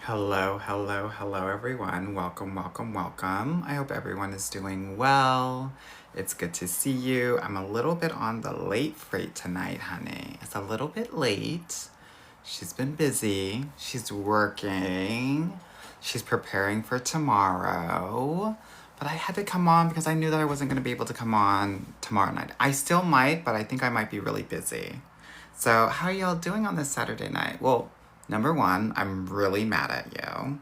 Hello, hello, hello, everyone. Welcome, welcome, welcome. I hope everyone is doing well. It's good to see you. I'm a little bit on the late freight tonight, honey. It's a little bit late. She's been busy. She's working. She's preparing for tomorrow. But I had to come on because I knew that I wasn't going to be able to come on tomorrow night. I still might, but I think I might be really busy. So, how are y'all doing on this Saturday night? Well, number one, I'm really mad at you.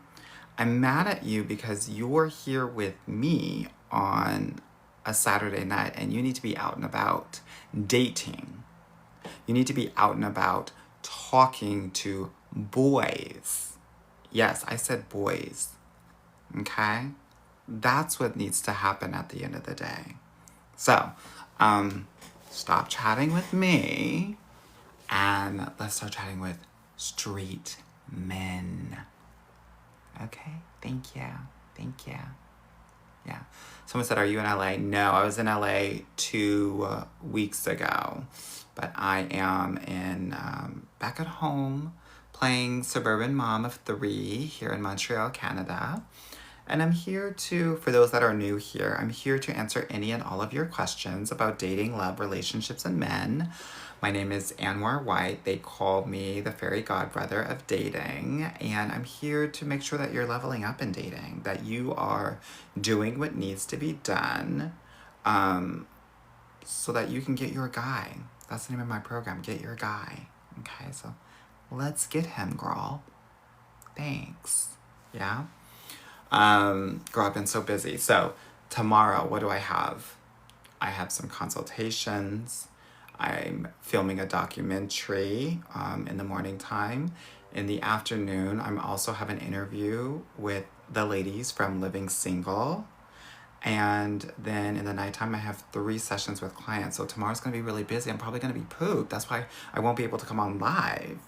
I'm mad at you because you're here with me on a Saturday night and you need to be out and about dating. You need to be out and about talking to boys. Yes, I said boys. Okay? That's what needs to happen at the end of the day. So, stop chatting with me and let's start chatting with street men. Okay? Thank you. Thank you. Yeah. Someone said, are you in LA? No, I was in LA 2 weeks ago. But I am back at home playing suburban mom of 3 here in Montreal, Canada. And I'm here to, for those that are new here, I'm here to answer any and all of your questions about dating, love, relationships, and men. My name is Anwar White. They call me the fairy godbrother of dating. And I'm here to make sure that you're leveling up in dating, that you are doing what needs to be done so that you can get your guy. That's the name of my program, Get Your Guy. Okay, so let's get him, girl. Thanks. Yeah? Girl, I've been so busy. So tomorrow, what do I have? I have some consultations. I'm filming a documentary in the morning time. In the afternoon, I'm also have an interview with the ladies from Living Single. And then in the nighttime, I have 3 sessions with clients. So tomorrow's going to be really busy. I'm probably going to be pooped. That's why I won't be able to come on live.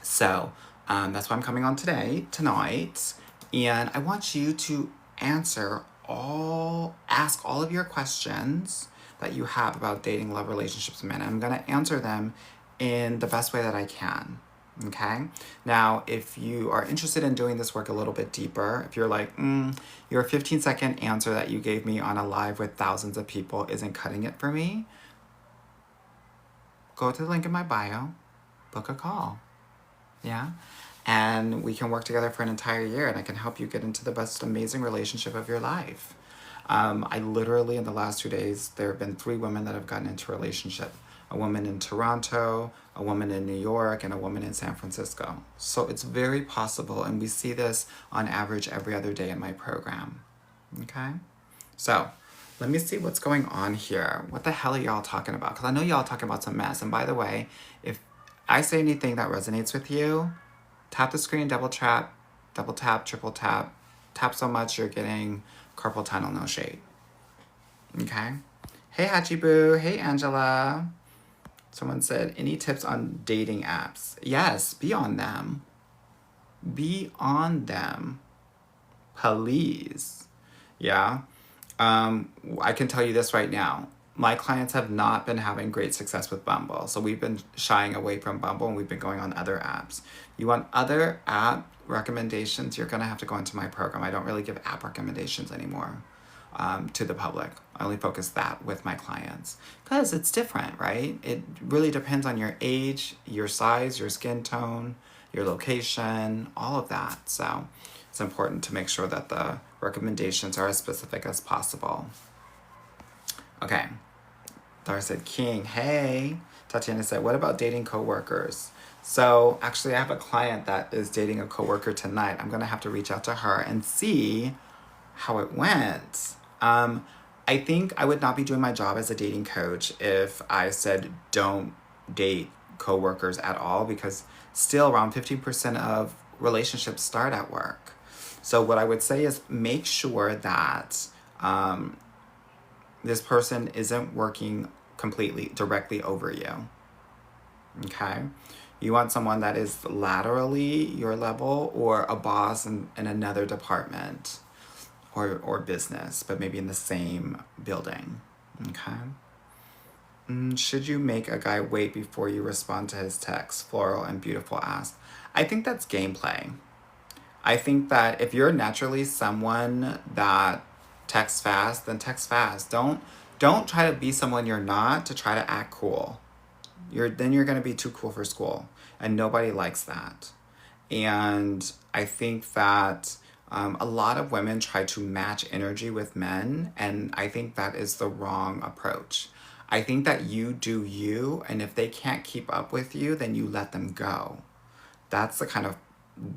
So that's why I'm coming on tonight. And I want you to ask all of your questions that you have about dating, love, relationships, and men. I'm going to answer them in the best way that I can. Okay? Now, if you are interested in doing this work a little bit deeper, if you're like, your 15-second answer that you gave me on a live with thousands of people isn't cutting it for me, go to the link in my bio, book a call. Yeah? And we can work together for an entire year and I can help you get into the best amazing relationship of your life. I literally, in the last 2 days, there have been 3 women that have gotten into a relationship. A woman in Toronto, a woman in New York, and a woman in San Francisco. So it's very possible, and we see this on average every other day in my program. Okay? So, let me see what's going on here. What the hell are y'all talking about? Because I know y'all talking about some mess. And by the way, if I say anything that resonates with you, tap the screen, double tap, triple tap. Tap so much you're getting carpal tunnel, no shade. Okay? Hey, Hachiboo. Hey, Angela. Someone said, any tips on dating apps? Yes, be on them. Be on them. Please. Yeah? I can tell you this right now. My clients have not been having great success with Bumble. So we've been shying away from Bumble and we've been going on other apps. You want other app recommendations, you're going to have to go into my program. I don't really give app recommendations anymore to the public. I only focus that with my clients because it's different, right? It really depends on your age, your size, your skin tone, your location, all of that. So it's important to make sure that the recommendations are as specific as possible. Okay. Dara said, King, hey. Tatiana said, what about dating coworkers? So actually I have a client that is dating a coworker tonight. I'm going to have to reach out to her and see how it went. I think I would not be doing my job as a dating coach if I said don't date coworkers at all, because still around 15% of relationships start at work. So what I would say is make sure that this person isn't working completely directly over you. Okay? You want someone that is laterally your level or a boss in another department or business, but maybe in the same building. Okay? Should you make a guy wait before you respond to his text? Floral and beautiful ask. I think that's gameplay. I think that if you're naturally someone that texts fast, then text fast. Don't try to be someone you're not to try to act cool. You're gonna be too cool for school, and nobody likes that. And I think that a lot of women try to match energy with men, and I think that is the wrong approach. I think that you do you, and if they can't keep up with you, then you let them go. That's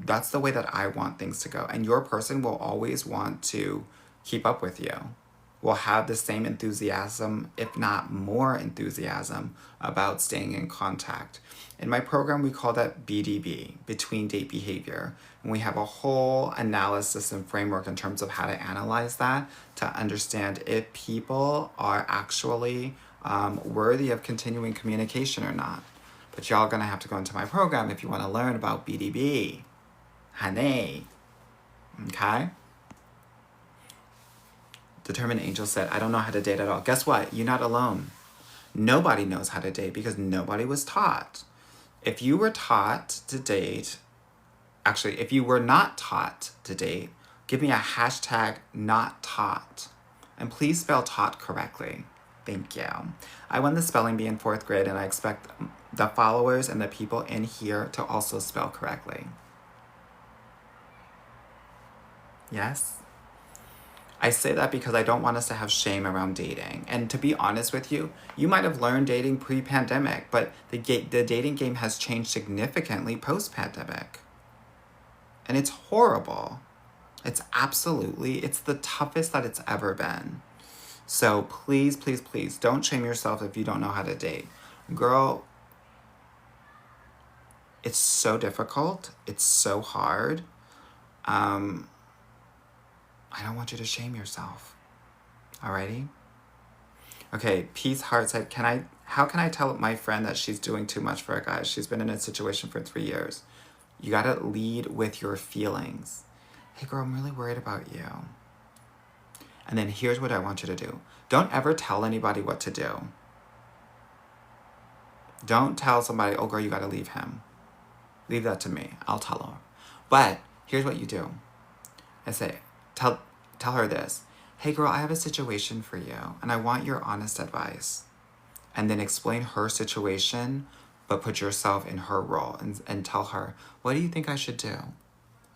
that's the way that I want things to go. And your person will always want to keep up with you, will have the same enthusiasm, if not more enthusiasm, about staying in contact. In my program, we call that BDB, between date behavior. And we have a whole analysis and framework in terms of how to analyze that to understand if people are actually worthy of continuing communication or not. But y'all gonna have to go into my program if you wanna learn about BDB. Honey. Okay? Determined Angel said, I don't know how to date at all. Guess what? You're not alone. Nobody knows how to date because nobody was taught. If you were taught to date, actually, if you were not taught to date, give me a hashtag not taught. And please spell taught correctly. Thank you. I won the spelling bee in 4th grade, and I expect the followers and the people in here to also spell correctly. Yes? I say that because I don't want us to have shame around dating. And to be honest with you, you might have learned dating pre-pandemic, but the dating game has changed significantly post-pandemic. And it's horrible. It's the toughest that it's ever been. So please, please, please, don't shame yourself if you don't know how to date. Girl, it's so difficult. It's so hard. I don't want you to shame yourself. Alrighty? Okay, Peace Heart said, how can I tell my friend that she's doing too much for a guy? She's been in a situation for 3 years. You gotta lead with your feelings. Hey girl, I'm really worried about you. And then here's what I want you to do. Don't ever tell anybody what to do. Don't tell somebody, oh girl, you gotta leave him. Leave that to me. I'll tell her. But here's what you do. I say, tell her this. Hey girl, I have a situation for you and I want your honest advice. And then explain her situation, but put yourself in her role and tell her, what do you think I should do?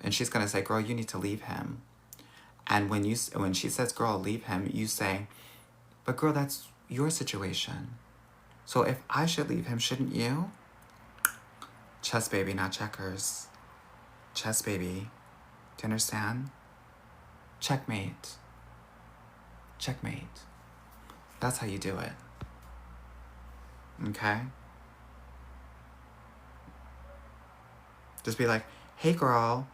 And she's gonna say, girl, you need to leave him. And when she says, girl, leave him, you say, but girl, that's your situation. So if I should leave him, shouldn't you? Chess, baby, not checkers. Chess, baby. Do you understand? Checkmate. Checkmate. That's how you do it. Okay? Just be like, hey girl,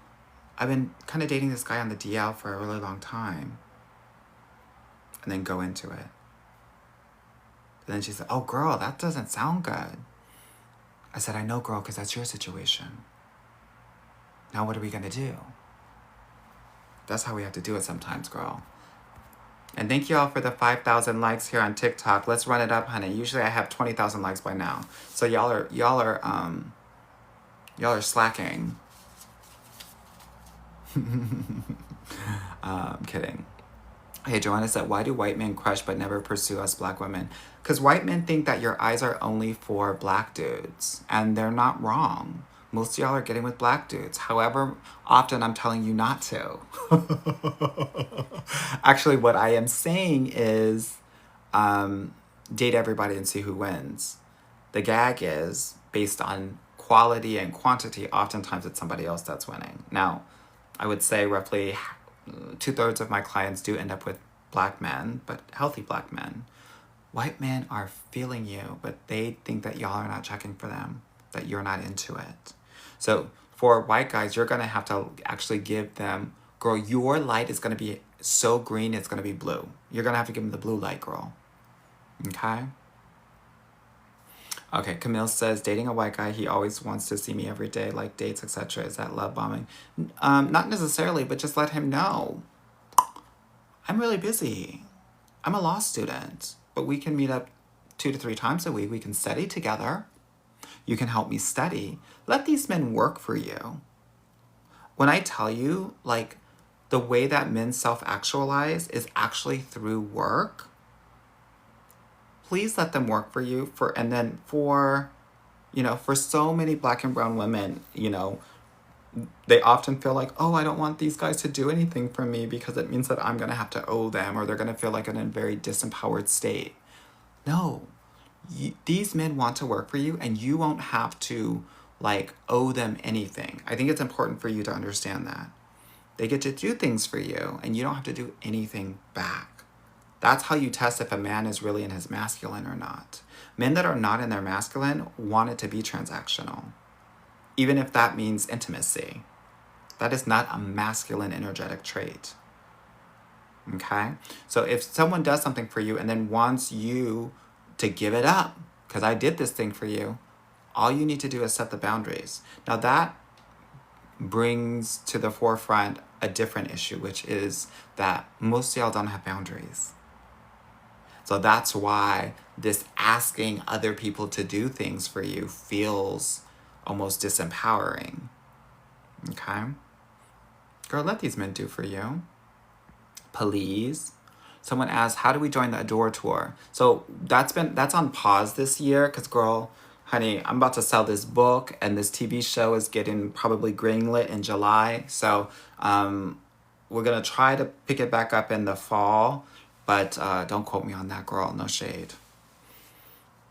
I've been kind of dating this guy on the DL for a really long time. And then go into it. And then she said, oh girl, that doesn't sound good. I said, I know girl, because that's your situation. Now what are we gonna do? That's how we have to do it sometimes, girl. And thank you all for the 5,000 likes here on TikTok. Let's run it up, honey. Usually I have 20,000 likes by now. So y'all are slacking. I'm kidding. Hey, Joanna said, why do white men crush but never pursue us black women? Because white men think that your eyes are only for black dudes. And they're not wrong. Most of y'all are getting with black dudes. However, often I'm telling you not to. Actually, what I am saying is date everybody and see who wins. The gag is, based on quality and quantity, oftentimes it's somebody else that's winning. Now, I would say roughly 2/3 of my clients do end up with black men, but healthy black men. White men are feeling you, but they think that y'all are not checking for them, that you're not into it. So for white guys, you're going to have to actually give them, girl, your light is going to be so green, it's going to be blue. You're going to have to give them the blue light, girl. Okay? Okay, Camille says, dating a white guy, he always wants to see me every day, like dates, etc. Is that love bombing? Not necessarily, but just let him know. I'm really busy. I'm a law student, but we can meet up 2 to 3 times a week. We can study together. You can help me study. Let these men work for you. when I tell you, like, the way that men self-actualize is actually through work, please let them work for you. And then for, for so many Black and brown women, they often feel like, oh, I don't want these guys to do anything for me because it means that I'm going to have to owe them, or they're going to feel like in a very disempowered state. No, these men want to work for you, and you won't have to, like, owe them anything. I think it's important for you to understand that. They get to do things for you, and you don't have to do anything back. That's how you test if a man is really in his masculine or not. Men that are not in their masculine want it to be transactional, even if that means intimacy. That is not a masculine energetic trait. Okay? So if someone does something for you and then wants you to give it up, because I did this thing for you, all you need to do is set the boundaries. Now that brings to the forefront a different issue, which is that most of y'all don't have boundaries. So that's why this asking other people to do things for you feels almost disempowering. Okay? Girl, let these men do for you. Please. Someone asked, how do we join the Adore Tour? So that's on pause this year because, girl, honey, I'm about to sell this book and this TV show is getting probably greenlit in July. So we're going to try to pick it back up in the fall, but don't quote me on that, girl. No shade.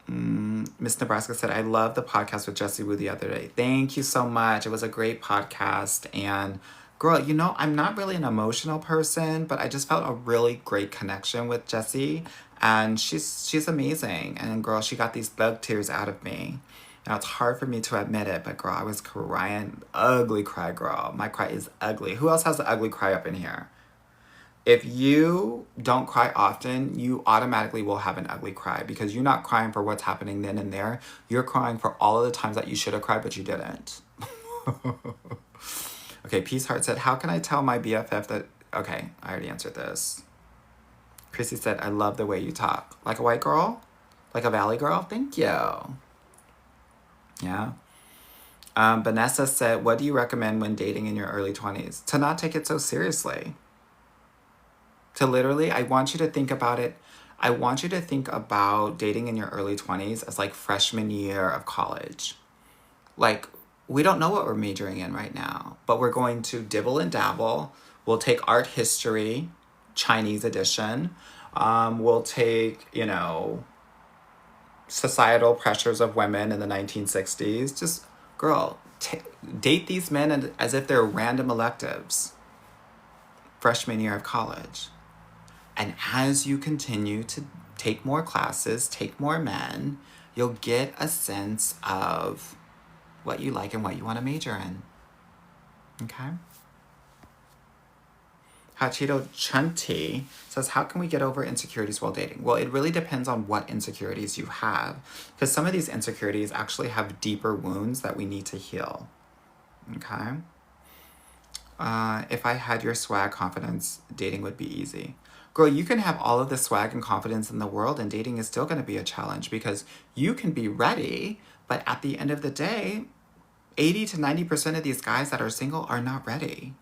Miss Nebraska said, I love the podcast with Jessie Wu the other day. Thank you so much. It was a great podcast. And girl, I'm not really an emotional person, but I just felt a really great connection with Jessie. And she's amazing. And girl, she got these bug tears out of me. Now, it's hard for me to admit it, but girl, I was crying. Ugly cry, girl. My cry is ugly. Who else has the ugly cry up in here? If you don't cry often, you automatically will have an ugly cry because you're not crying for what's happening then and there. You're crying for all of the times that you should have cried, but you didn't. Okay, Peace Heart said, how can I tell my BFF that... Okay, I already answered this. Chrissy said, I love the way you talk. Like a white girl? Like a valley girl? Thank you. Yeah. Vanessa said, what do you recommend when dating in your early 20s? To not take it so seriously. To literally, I want you to think about it. I want you to think about dating in your early 20s as like freshman year of college. Like, we don't know what we're majoring in right now, but we're going to dibble and dabble. We'll take art history, Chinese edition. We'll take, societal pressures of women in the 1960s. Just, girl, date these men as if they're random electives. Freshman year of college. And as you continue to take more classes, take more men, you'll get a sense of what you like and what you want to major in. Okay? Hachito Chunti says, how can we get over insecurities while dating? Well, it really depends on what insecurities you have, because some of these insecurities actually have deeper wounds that we need to heal. Okay? If I had your swag confidence, dating would be easy. Girl, you can have all of the swag and confidence in the world and dating is still going to be a challenge because you can be ready, but at the end of the day, 80 to 90% of these guys that are single are not ready.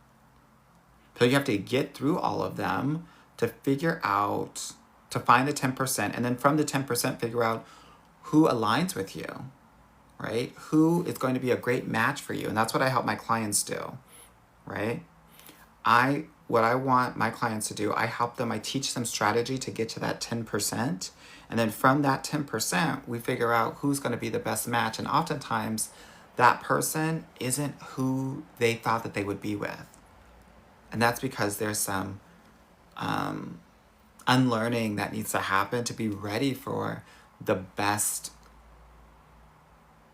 So you have to get through all of them to figure out, to find the 10%, and then from the 10% figure out who aligns with you, right? Who is going to be a great match for you. And that's what I help my clients do, right? What I want my clients to do, I help them, I teach them strategy to get to that 10%. And then from that 10%, we figure out who's going to be the best match. And oftentimes that person isn't who they thought that they would be with. And that's because there's some unlearning that needs to happen to be ready for the best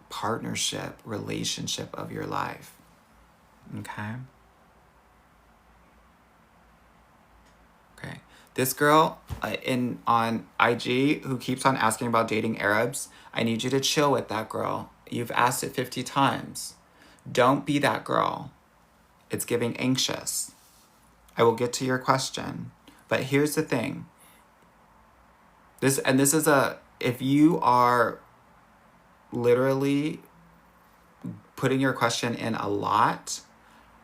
partnership, relationship of your life. Okay? Okay. This girl on IG who keeps on asking about dating Arabs, I need you to chill with that girl. You've asked it 50 times. Don't be that girl. It's giving anxious. I will get to your question. But here's the thing. If you are literally putting your question in a lot,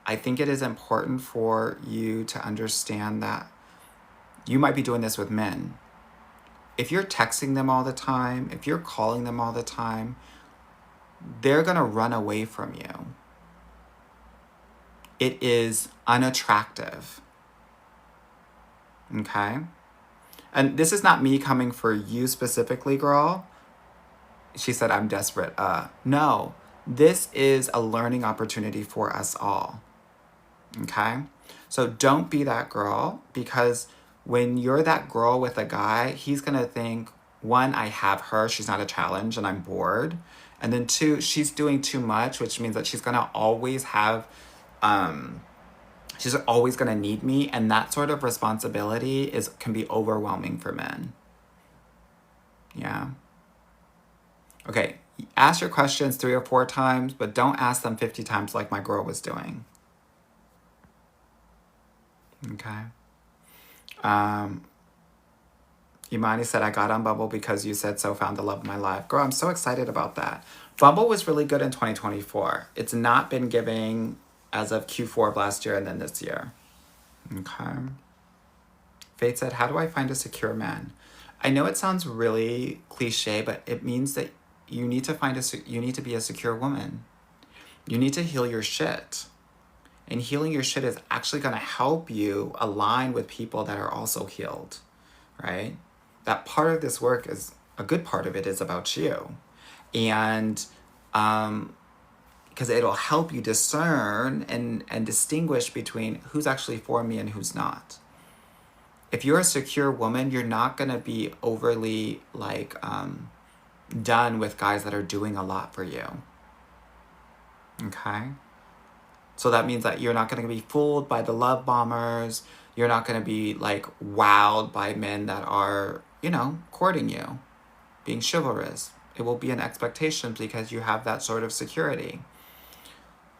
I think it is important for you to understand that you might be doing this with men. If you're texting them all the time, if you're calling them all the time, they're going to run away from you. It is unattractive. Okay? And this is not me coming for you specifically, girl. She said, I'm desperate. No, this is a learning opportunity for us all. Okay? So don't be that girl, because when you're that girl with a guy, he's going to think, one, I have her, she's not a challenge, and I'm bored. And then two, she's doing too much, which means that she's going to always have, she's always going to need me. And that sort of responsibility can be overwhelming for men. Yeah. Okay, ask your questions 3 or 4 times, but don't ask them 50 times like my girl was doing. Okay. Imani said, I got on Bumble because you said so, found the love of my life. Girl, I'm so excited about that. Bumble was really good in 2024. It's not been giving as of Q4 of last year and then this year. Okay. Faith said, how do I find a secure man? I know it sounds really cliche, but it means that you need to be a secure woman. You need to heal your shit. And healing your shit is actually going to help you align with people that are also healed, right? That part of this work is, a good part of it is about you. And because it'll help you discern and distinguish between who's actually for me and who's not. If you're a secure woman, you're not going to be overly done with guys that are doing a lot for you. Okay? So that means that you're not going to be fooled by the love bombers. You're not going to be wowed by men that are, courting you, being chivalrous. It will be an expectation because you have that sort of security.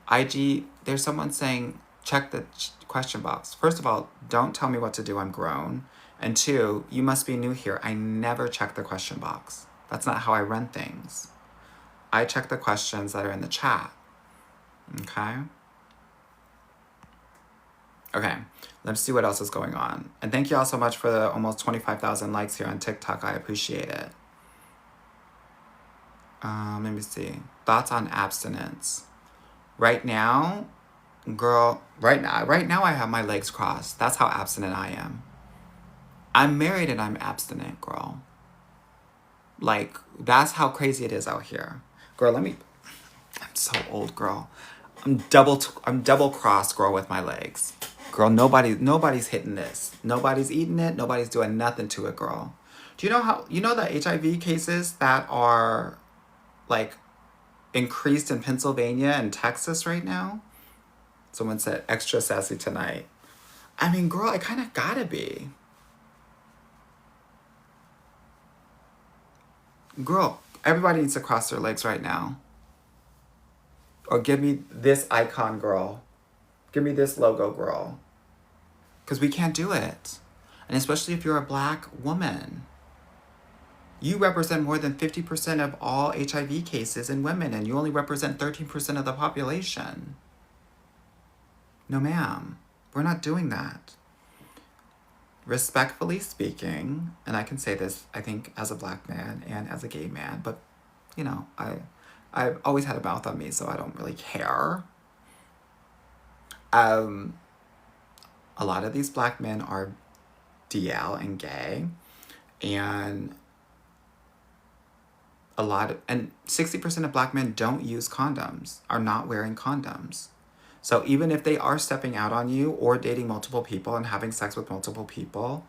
IG, there's someone saying, check the question box. First of all, don't tell me what to do. I'm grown. And 2, you must be new here. I never check the question box. That's not how I run things. I check the questions that are in the chat. Okay? Okay, let's see what else is going on. And thank you all so much for the almost 25,000 likes here on TikTok. I appreciate it. Let me see. Thoughts on abstinence. Right now, girl, right now I have my legs crossed. That's how abstinent I am. I'm married and I'm abstinent, girl. That's how crazy it is out here. Girl, I'm so old, girl. I'm double crossed, girl, with my legs. Girl, nobody's hitting this. Nobody's eating it. Nobody's doing nothing to it, girl. Do you know the HIV cases that are increased in Pennsylvania and Texas right now? Someone said extra sassy tonight. I mean, girl, I kind of gotta be. Girl, everybody needs to cross their legs right now. Or give me this icon, girl. Give me this logo, girl. Because we can't do it. And especially if you're a Black woman. You represent more than 50% of all HIV cases in women, and you only represent 13% of the population. No, ma'am. We're not doing that. Respectfully speaking, and I can say this, I think, as a Black man and as a gay man, but, I've always had a mouth on me, so I don't really care. A lot of these Black men are DL and gay, and 60% of Black men don't use condoms, are not wearing condoms. So even if they are stepping out on you or dating multiple people and having sex with multiple people,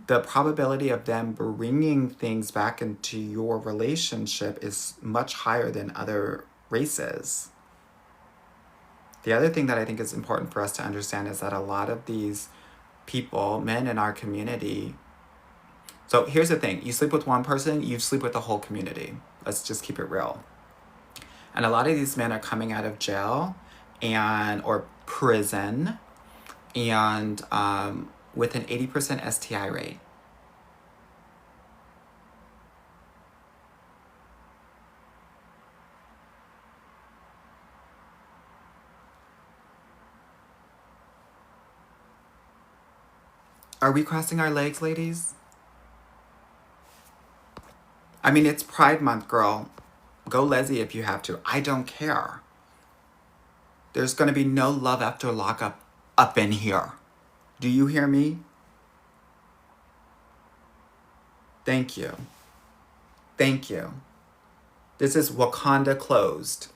the probability of them bringing things back into your relationship is much higher than other races. The other thing that I think is important for us to understand is that a lot of these people, men in our community, so here's the thing, you sleep with one person, you sleep with the whole community. Let's just keep it real. And a lot of these men are coming out of jail or prison and with an 80% STI rate. Are we crossing our legs, ladies? I mean, it's Pride Month, girl. Go Leslie if you have to. I don't care. There's going to be no love after lockup up in here. Do you hear me? Thank you. Thank you. This is Wakanda closed.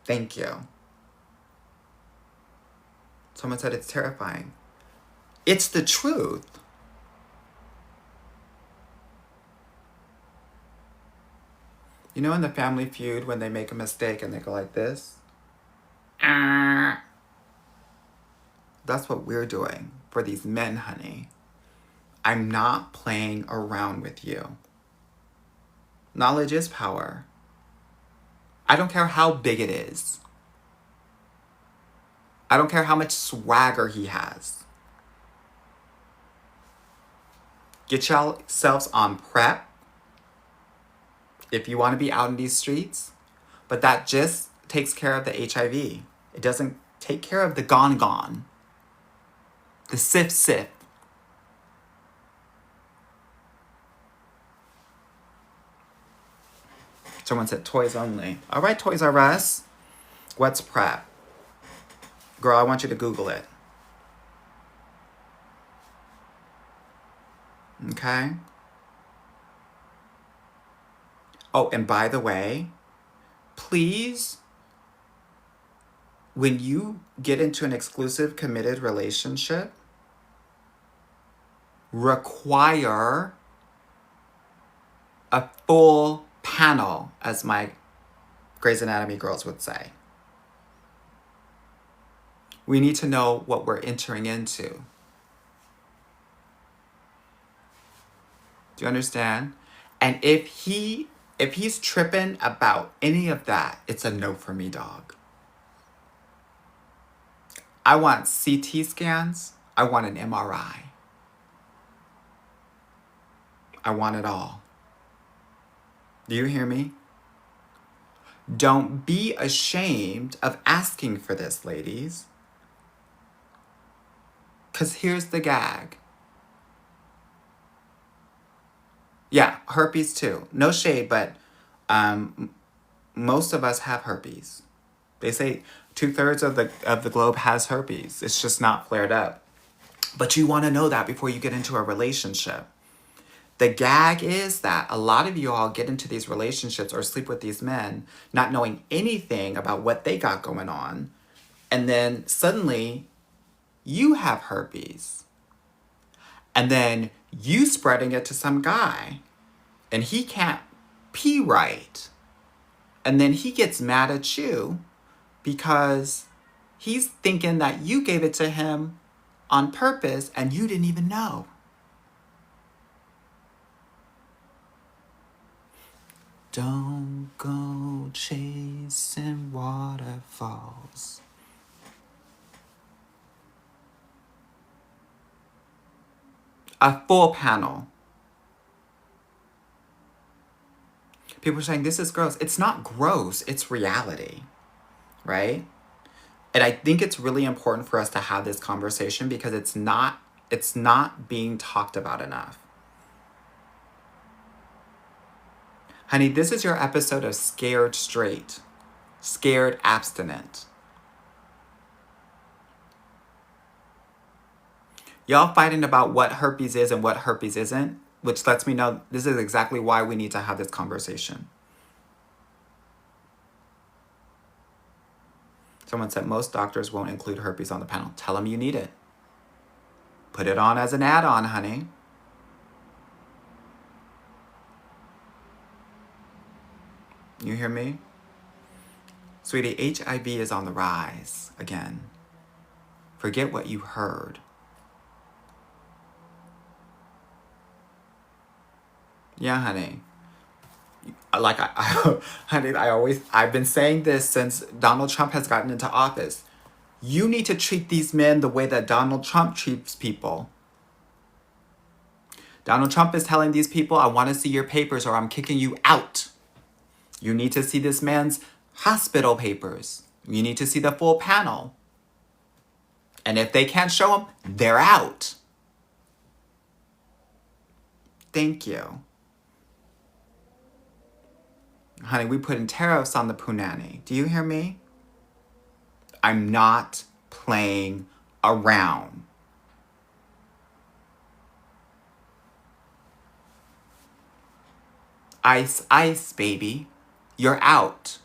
Thank you. Someone said it's terrifying. It's the truth. You know in the Family Feud when they make a mistake and they go like this? That's what we're doing for these men, honey. I'm not playing around with you. Knowledge is power. I don't care how big it is. I don't care how much swagger he has. Get yourselves on prep if you want to be out in these streets, but that just takes care of the HIV. It doesn't take care of the gone, the sif. Someone said toys only. All right, Toys R Us. What's PrEP? Girl, I want you to Google it. Okay? Oh, and by the way, please, when you get into an exclusive committed relationship, require a full panel, as my Grey's Anatomy girls would say. We need to know what we're entering into. Do you understand? And if he's tripping about any of that, it's a no for me, dog. I want CT scans. I want an MRI. I want it all. Do you hear me? Don't be ashamed of asking for this, ladies. Because here's the gag. Yeah, herpes too. No shade, but most of us have herpes. They say 2/3 of the globe has herpes. It's just not flared up. But you want to know that before you get into a relationship. The gag is that a lot of you all get into these relationships or sleep with these men not knowing anything about what they got going on. And then suddenly you have herpes. And then you spreading it to some guy. And he can't pee right. And then he gets mad at you because he's thinking that you gave it to him on purpose and you didn't even know. Don't go chasing waterfalls. A full panel. People are saying this is gross. It's not gross, it's reality, right? And I think it's really important for us to have this conversation because it's not being talked about enough. Honey, this is your episode of Scared Straight, Scared Abstinent. Y'all fighting about what herpes is and what herpes isn't, which lets me know this is exactly why we need to have this conversation. Someone said most doctors won't include herpes on the panel. Tell them you need it. Put it on as an add-on, honey. You hear me? Sweetie, HIV is on the rise again. Forget what you heard. Yeah, honey. Like, honey, I've been saying this since Donald Trump has gotten into office. You need to treat these men the way that Donald Trump treats people. Donald Trump is telling these people, I want to see your papers or I'm kicking you out. You need to see this man's hospital papers. You need to see the full panel. And if they can't show them, they're out. Thank you. Honey, we put in tariffs on the punani. Do you hear me? I'm not playing around. Ice, ice, baby. You're out.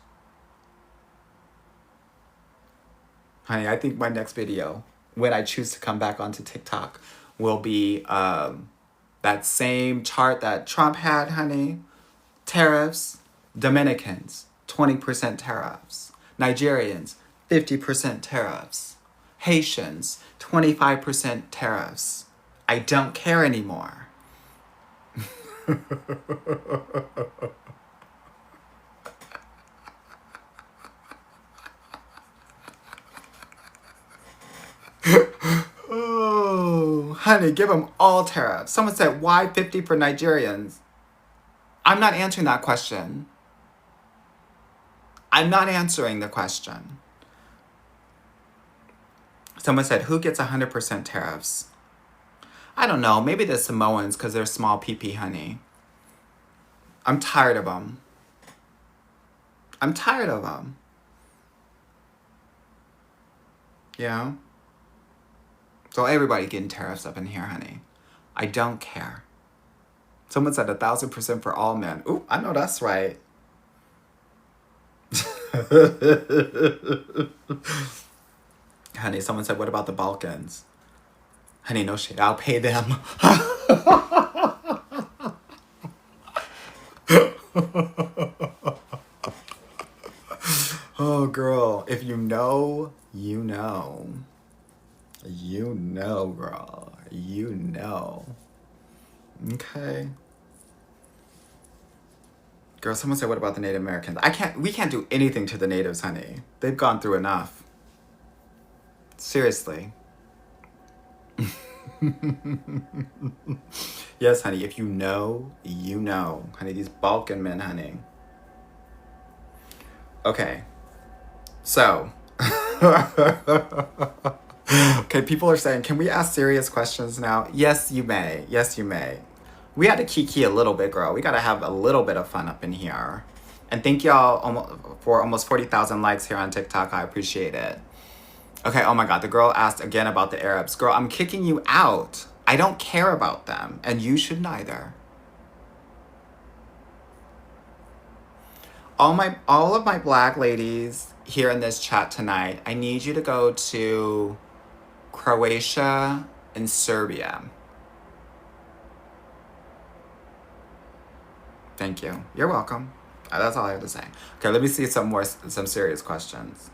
Honey, I think my next video, when I choose to come back onto TikTok, will be that same chart that Trump had, honey. Tariffs, Dominicans, 20% tariffs. Nigerians, 50% tariffs. Haitians, 25% tariffs. I don't care anymore. Oh, honey, give them all tariffs. Someone said, why 50 for Nigerians? I'm not answering that question. I'm not answering the question. Someone said, who gets 100% tariffs? I don't know. Maybe the Samoans because they're small pee-pee, honey. I'm tired of them. I'm tired of them. Yeah? So everybody getting tariffs up in here, honey. I don't care. Someone said 1,000% for all men. Ooh, I know that's right. Honey, someone said, what about the Balkans? Honey, no shit. I'll pay them. Oh, girl. If you know, you know. You know, girl. You know. Okay. Girl, someone said, what about the Native Americans? We can't do anything to the natives, honey. They've gone through enough. Seriously. Yes, honey, if you know, you know. Honey, these Balkan men, honey. Okay. So. Okay, people are saying, can we ask serious questions now? Yes, you may. Yes, you may. We had to kiki a little bit, girl. We got to have a little bit of fun up in here. And thank y'all for almost 40,000 likes here on TikTok. I appreciate it. Okay, oh my God. The girl asked again about the Arabs. Girl, I'm kicking you out. I don't care about them. And you should neither. All of my black ladies here in this chat tonight, I need you to go to Croatia and Serbia. Thank you. You're welcome. That's all I have to say. Okay, let me see some serious questions.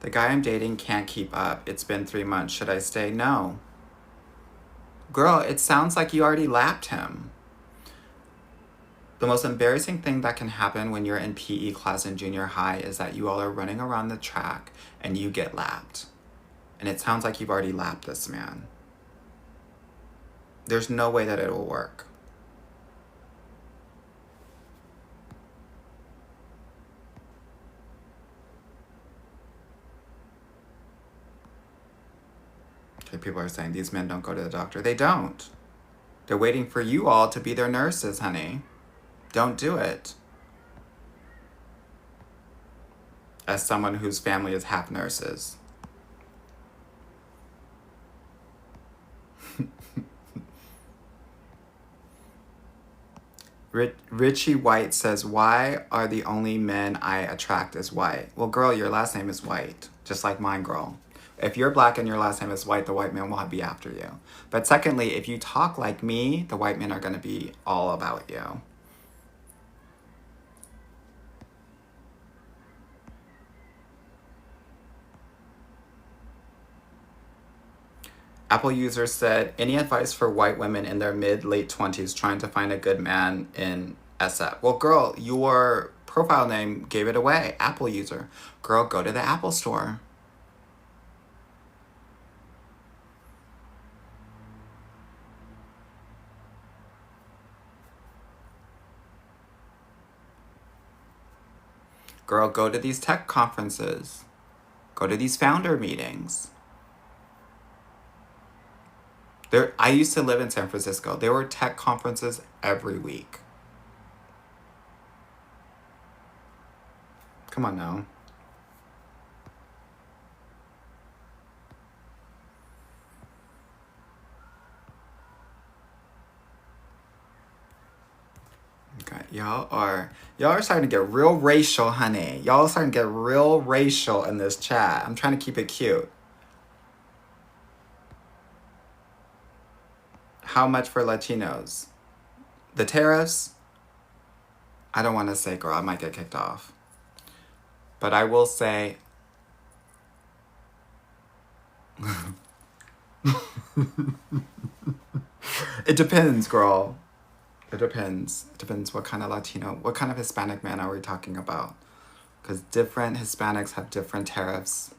The guy I'm dating can't keep up. It's been 3 months. Should I stay? No. Girl, it sounds like you already lapped him. The most embarrassing thing that can happen when you're in PE class in junior high is that you all are running around the track and you get lapped. And it sounds like you've already lapped this man. There's no way that it will work. Okay, people are saying these men don't go to the doctor. They don't. They're waiting for you all to be their nurses, honey. Don't do it. As someone whose family is half nurses. Richie White says, why are the only men I attract is white? Well, girl, your last name is White. Just like mine, girl. If you're black and your last name is White, the white man will be after you. But secondly, if you talk like me, the white men are going to be all about you. Apple user said, any advice for white women in their mid-late 20s trying to find a good man in SF? Well, girl, your profile name gave it away. Apple user. Girl, go to the Apple store. Girl, go to these tech conferences. Go to these founder meetings. I used to live in San Francisco. There were tech conferences every week. Come on now. Okay, y'all are starting to get real racial, honey. Y'all are starting to get real racial in this chat. I'm trying to keep it cute. How much for Latinos? The tariffs? I don't want to say, girl, I might get kicked off. But I will say... It depends, girl. It depends. It depends what kind of Latino, what kind of Hispanic man are we talking about? Because different Hispanics have different tariffs.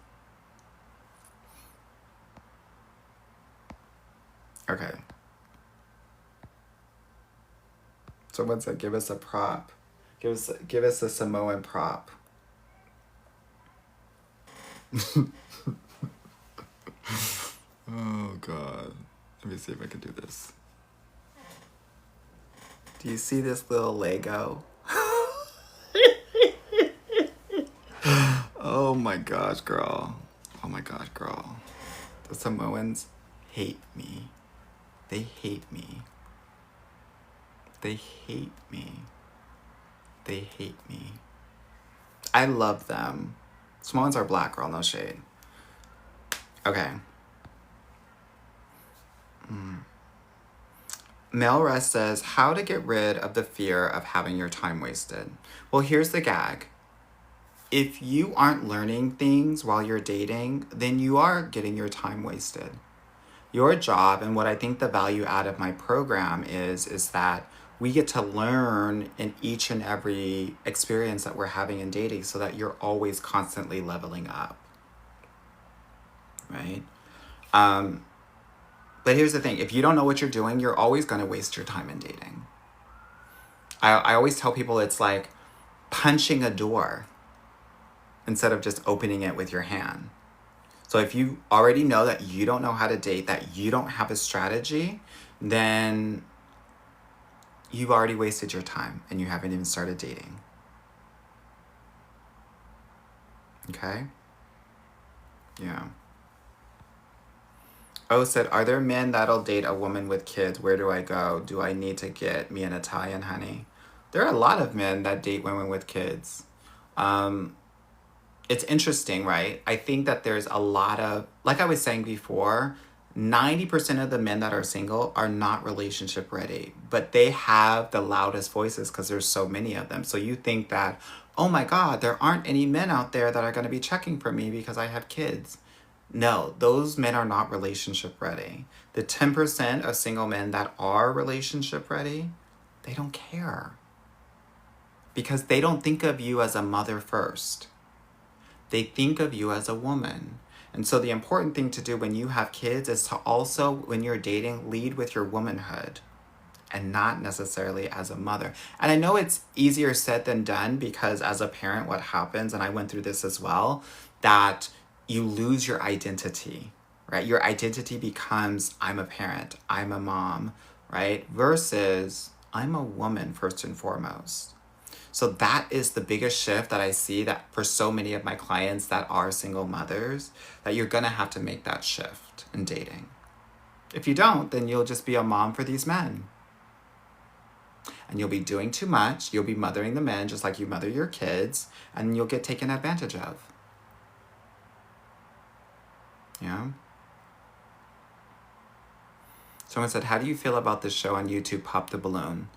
Okay. Someone said, give us a prop. Give us a Samoan prop. Oh, God. Let me see if I can do this. Do you see this little Lego? Oh my gosh, girl. Oh my gosh, girl. The Samoans hate me. They hate me. They hate me. They hate me. I love them. Samoans are black, girl, no shade. Okay. Mel Rest says, how to get rid of the fear of having your time wasted. Well, here's the gag. If you aren't learning things while you're dating, then you are getting your time wasted. Your job, and what I think the value add of my program is that we get to learn in each and every experience that we're having in dating so that you're always constantly leveling up. Right? But here's the thing. If you don't know what you're doing, you're always going to waste your time in dating. I always tell people it's like punching a door instead of just opening it with your hand. So if you already know that you don't know how to date, that you don't have a strategy, then you've already wasted your time and you haven't even started dating. Okay? Yeah. Oh, said, are there men that'll date a woman with kids? Where do I go? Do I need to get me an Italian, honey? There are a lot of men that date women with kids. It's interesting, right? I think that there's a lot of, like I was saying before, 90% of the men that are single are not relationship ready, but they have the loudest voices because there's so many of them. So you think that, oh my God, there aren't any men out there that are going to be checking for me because I have kids. No, those men are not relationship ready. The 10% of single men that are relationship ready, they don't care. Because they don't think of you as a mother first. They think of you as a woman. And so the important thing to do when you have kids is to also, when you're dating, lead with your womanhood and not necessarily as a mother. And I know it's easier said than done because as a parent, what happens, and I went through this as well, that you lose your identity, right? Your identity becomes, I'm a parent, I'm a mom, right? Versus, I'm a woman first and foremost. So that is the biggest shift that I see that for so many of my clients that are single mothers, that you're gonna have to make that shift in dating. If you don't, then you'll just be a mom for these men. And you'll be doing too much, you'll be mothering the men just like you mother your kids, and you'll get taken advantage of. Yeah. Someone said, how do you feel about this show on YouTube, Pop the Balloon?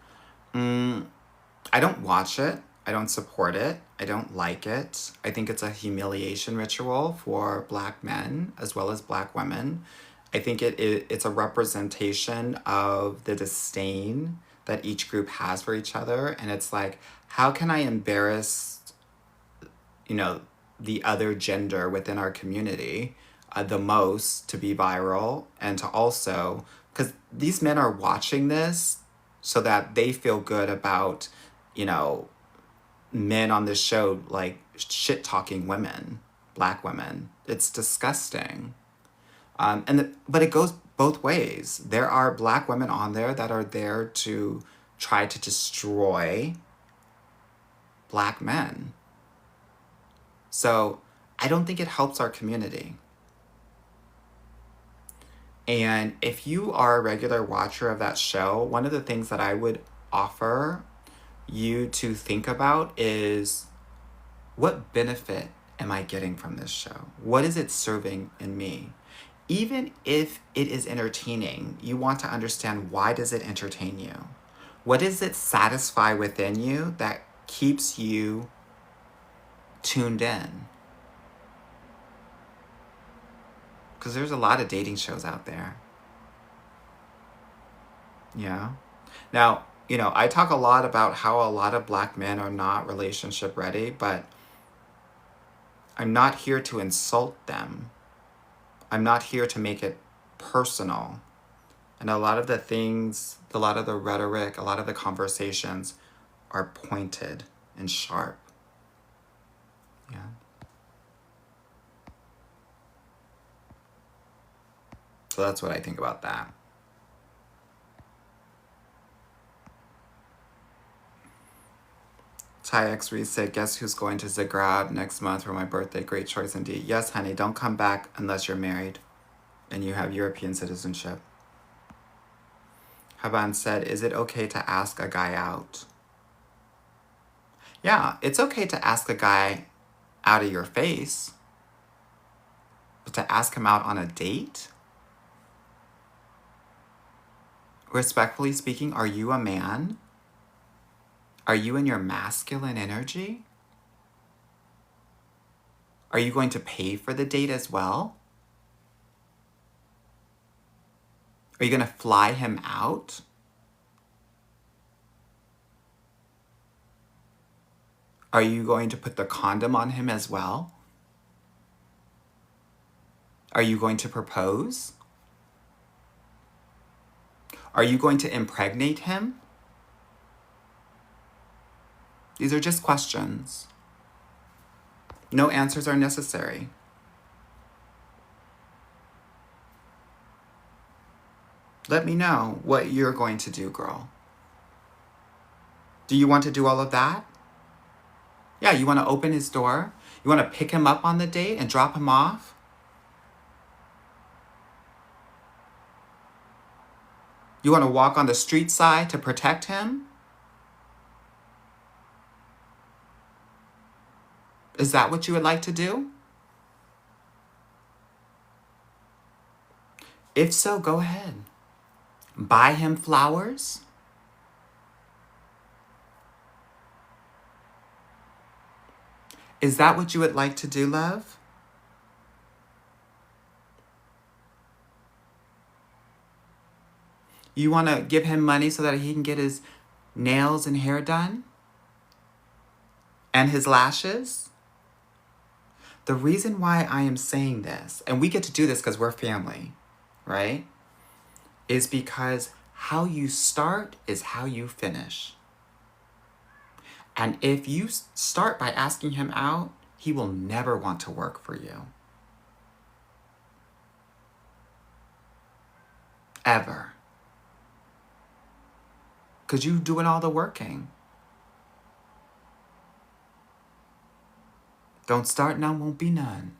I don't watch it. I don't support it. I don't like it. I think it's a humiliation ritual for Black men as well as Black women. I think it's a representation of the disdain that each group has for each other. And it's like, how can I embarrass, the other gender within our community the most to be viral and to also, because these men are watching this so that they feel good about, men on this show like shit talking women, black women. It's disgusting. But it goes both ways. There are black women on there that are there to try to destroy black men. So I don't think it helps our community. And if you are a regular watcher of that show, one of the things that I would offer you to think about is, what benefit am I getting from this show? What is it serving in me? Even if it is entertaining, you want to understand, why does it entertain you? What does it satisfy within you that keeps you tuned in? Because there's a lot of dating shows out there. Yeah. Now, I talk a lot about how a lot of black men are not relationship ready, but I'm not here to insult them. I'm not here to make it personal. And a lot of the things, a lot of the rhetoric, a lot of the conversations are pointed and sharp. Yeah. So that's what I think about that. Ty X Reed said, guess who's going to Zagreb next month for my birthday? Great choice indeed. Yes, honey, don't come back unless you're married and you have European citizenship. Haban said, is it okay to ask a guy out? Yeah, it's okay to ask a guy out of your face. But to ask him out on a date? Respectfully speaking, are you a man? Are you in your masculine energy? Are you going to pay for the date as well? Are you going to fly him out? Are you going to put the condom on him as well? Are you going to propose? Are you going to impregnate him? These are just questions. No answers are necessary. Let me know what you're going to do, girl. Do you want to do all of that? Yeah, you want to open his door? You want to pick him up on the date and drop him off? You want to walk on the street side to protect him? Is that what you would like to do? If so, go ahead. Buy him flowers. Is that what you would like to do, love? You want to give him money so that he can get his nails and hair done? And his lashes? The reason why I am saying this, and we get to do this because we're family, right? Is because how you start is how you finish. And if you start by asking him out, he will never want to work for you. Ever. Because you're doing all the working. Don't start, none won't be none.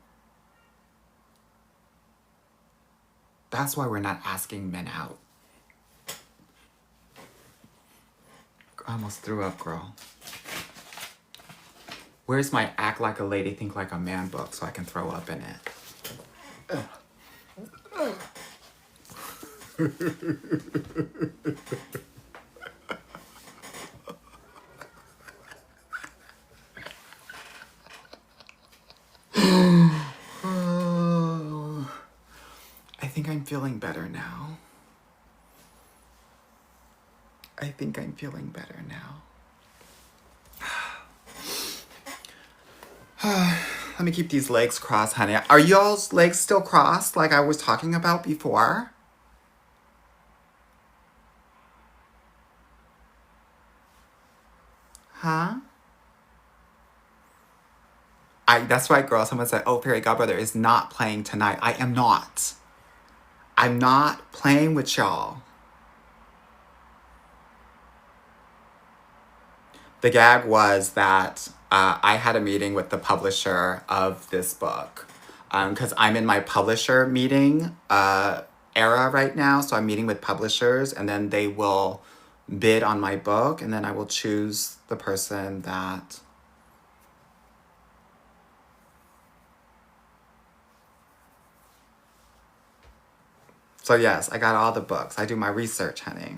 That's why we're not asking men out. I almost threw up, girl. Where's my Act Like a Lady, Think Like a Man book so I can throw up in it? I think I'm feeling better now. I think I'm feeling better now. Let me keep these legs crossed, honey. Are y'all's legs still crossed like I was talking about before? Huh? That's right, girl. Someone said, oh, Fairy Godbrother is not playing tonight. I am not. I'm not playing with y'all. The gag was that I had a meeting with the publisher of this book because I'm in my publisher meeting era right now. So I'm meeting with publishers and then they will bid on my book and then I will choose the person that... So yes, I got all the books. I do my research, honey.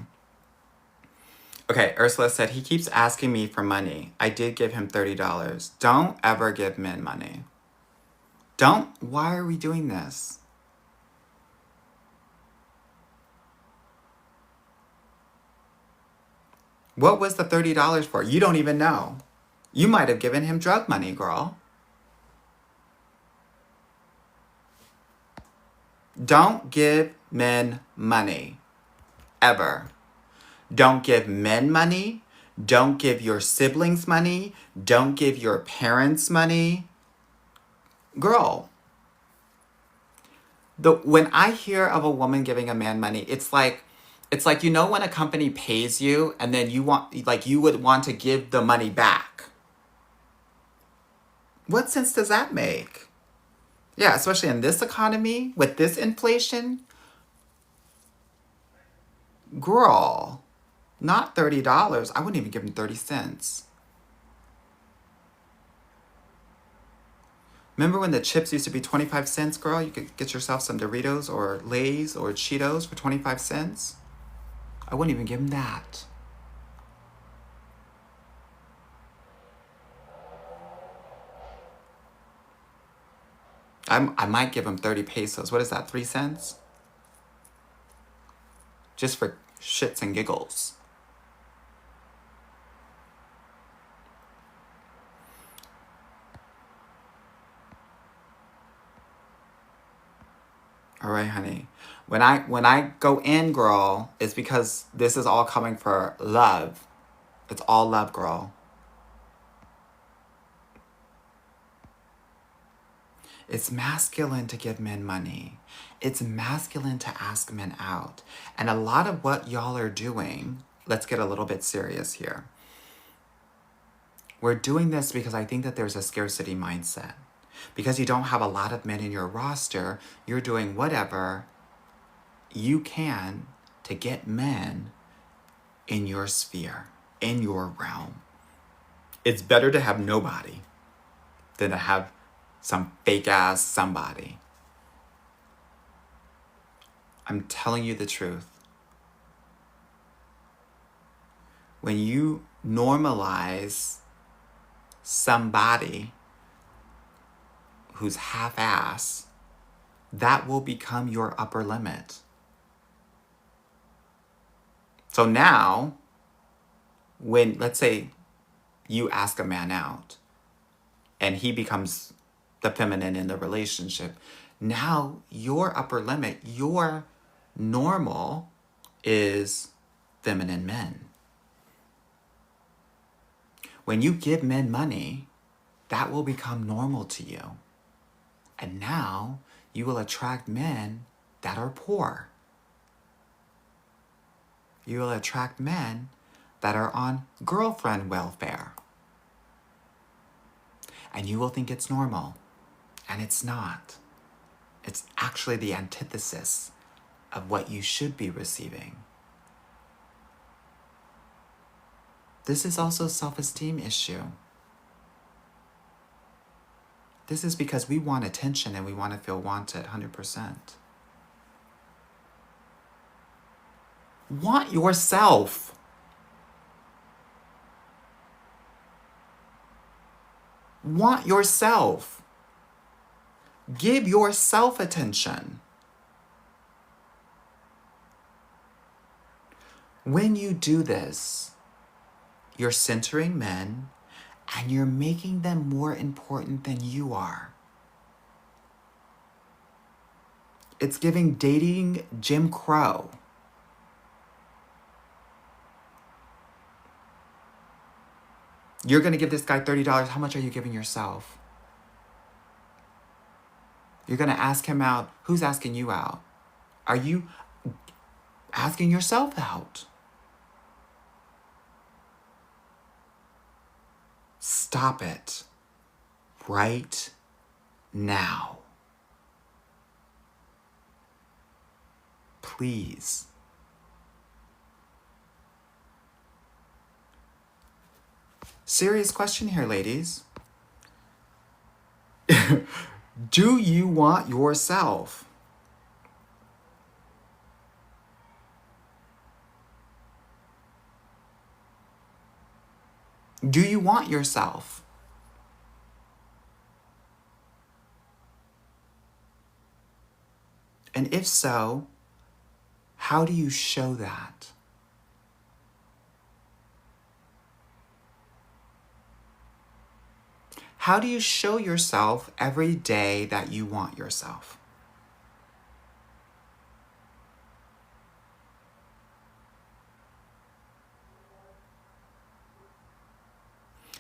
Okay, Ursula said, he keeps asking me for money. I did give him $30. Don't ever give men money. Don't. Why are we doing this? What was the $30 for? You don't even know. You might have given him drug money, girl. Don't give men money. Ever. Don't give men money. Don't give your siblings money. Don't give your parents money. Girl. When I hear of a woman giving a man money, it's like, you know, when a company pays you and then you would want to give the money back. What sense does that make? Yeah, especially in this economy with this inflation. Girl, not $30. I wouldn't even give him 30 cents. Remember when the chips used to be 25 cents, girl? You could get yourself some Doritos or Lay's or Cheetos for 25 cents. I wouldn't even give him that. I might give him 30 pesos. What is that, 3 cents? Just for shits and giggles. All right, honey. When I go in, girl, it's because this is all coming for love. It's all love, girl. It's masculine to give men money. It's masculine to ask men out. And a lot of what y'all are doing, let's get a little bit serious here. We're doing this because I think that there's a scarcity mindset. Because you don't have a lot of men in your roster, you're doing whatever you can to get men in your sphere, in your realm. It's better to have nobody than to have some fake ass somebody. I'm telling you the truth. When you normalize somebody who's half-ass, that will become your upper limit. So now, when, let's say, you ask a man out, and he becomes the feminine in the relationship, now your upper limit, your normal is feminine men. When you give men money, that will become normal to you. And now you will attract men that are poor. You will attract men that are on girlfriend welfare. And you will think it's normal. And it's not. It's actually the antithesis of what you should be receiving. This is also a self-esteem issue. This is because we want attention and we want to feel wanted 100%. Want yourself. Want yourself. Give yourself attention. When you do this, you're centering men and you're making them more important than you are. It's giving dating Jim Crow. You're going to give this guy $30. How much are you giving yourself? You're going to ask him out. Who's asking you out? Are you asking yourself out? Stop it right now. Please. Serious question here, ladies. Do you want yourself? Do you want yourself? And if so, how do you show that? How do you show yourself every day that you want yourself?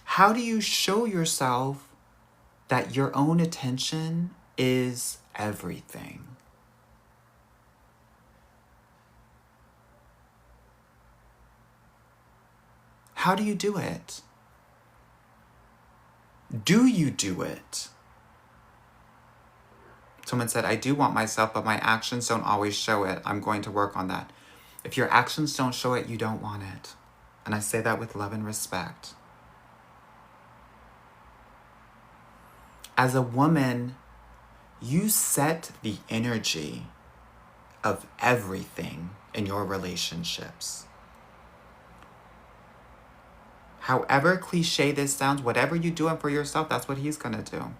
How do you show yourself that your own attention is everything? How do you do it? Do you do it? Someone said, I do want myself, but my actions don't always show it. I'm going to work on that. If your actions don't show it, you don't want it. And I say that with love and respect. As a woman, you set the energy of everything in your relationships. However cliche this sounds, whatever you're doing for yourself, that's what he's going to do.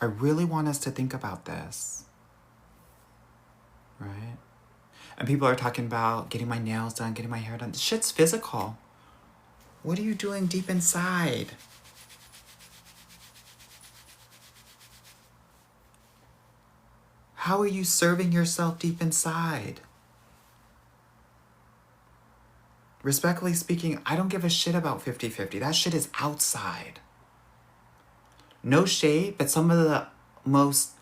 I really want us to think about this, right? And people are talking about getting my nails done, getting my hair done. This shit's physical. What are you doing deep inside? How are you serving yourself deep inside? Respectfully speaking, I don't give a shit about 50-50. That shit is outside. No shade, but some of the most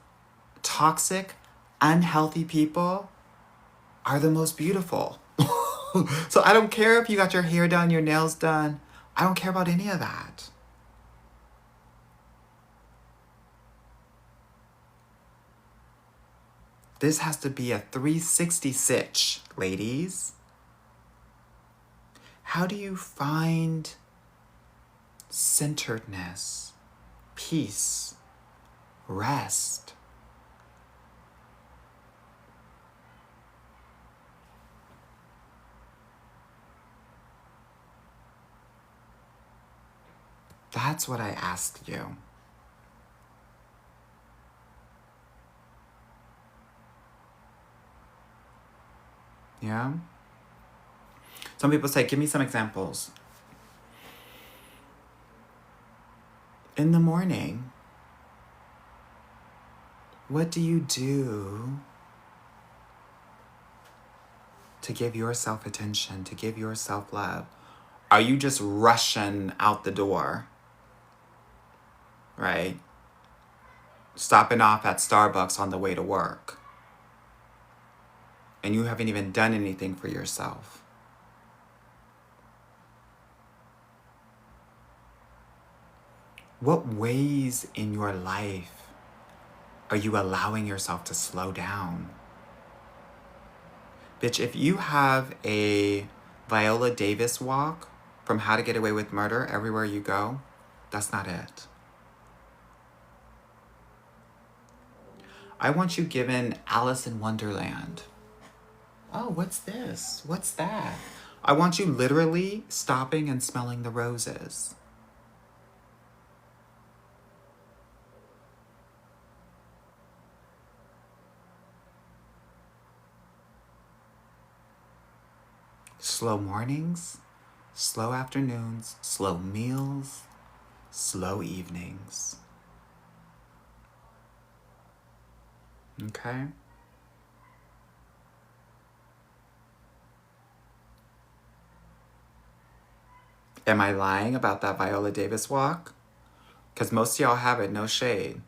toxic, unhealthy people are the most beautiful. So I don't care if you got your hair done, your nails done. I don't care about any of that. This has to be a 360 sitch, ladies. How do you find centeredness, peace, rest? That's what I asked you. Yeah? Some people say, give me some examples. In the morning, what do you do to give yourself attention, to give yourself love? Are you just rushing out the door? Right? Stopping off at Starbucks on the way to work. And you haven't even done anything for yourself. What ways in your life are you allowing yourself to slow down? Bitch, if you have a Viola Davis walk from How to Get Away with Murder everywhere you go, that's not it. I want you given Alice in Wonderland. Oh, what's this? What's that? I want you literally stopping and smelling the roses. Slow mornings, slow afternoons, slow meals, slow evenings. Okay? Am I lying about that Viola Davis walk? Because most of y'all have it, no shade.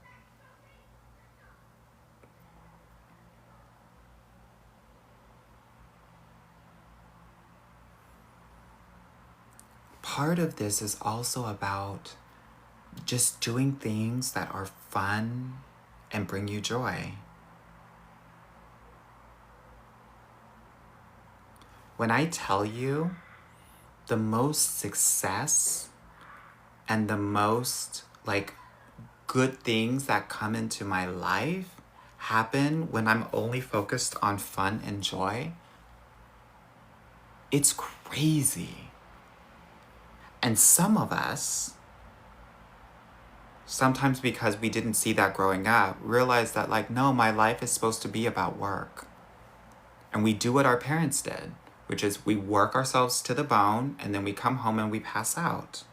Part of this is also about just doing things that are fun and bring you joy. When I tell you the most success and the most good things that come into my life happen when I'm only focused on fun and joy, it's crazy. And some of us, sometimes because we didn't see that growing up, realize that no, my life is supposed to be about work. And we do what our parents did, which is we work ourselves to the bone and then we come home and we pass out.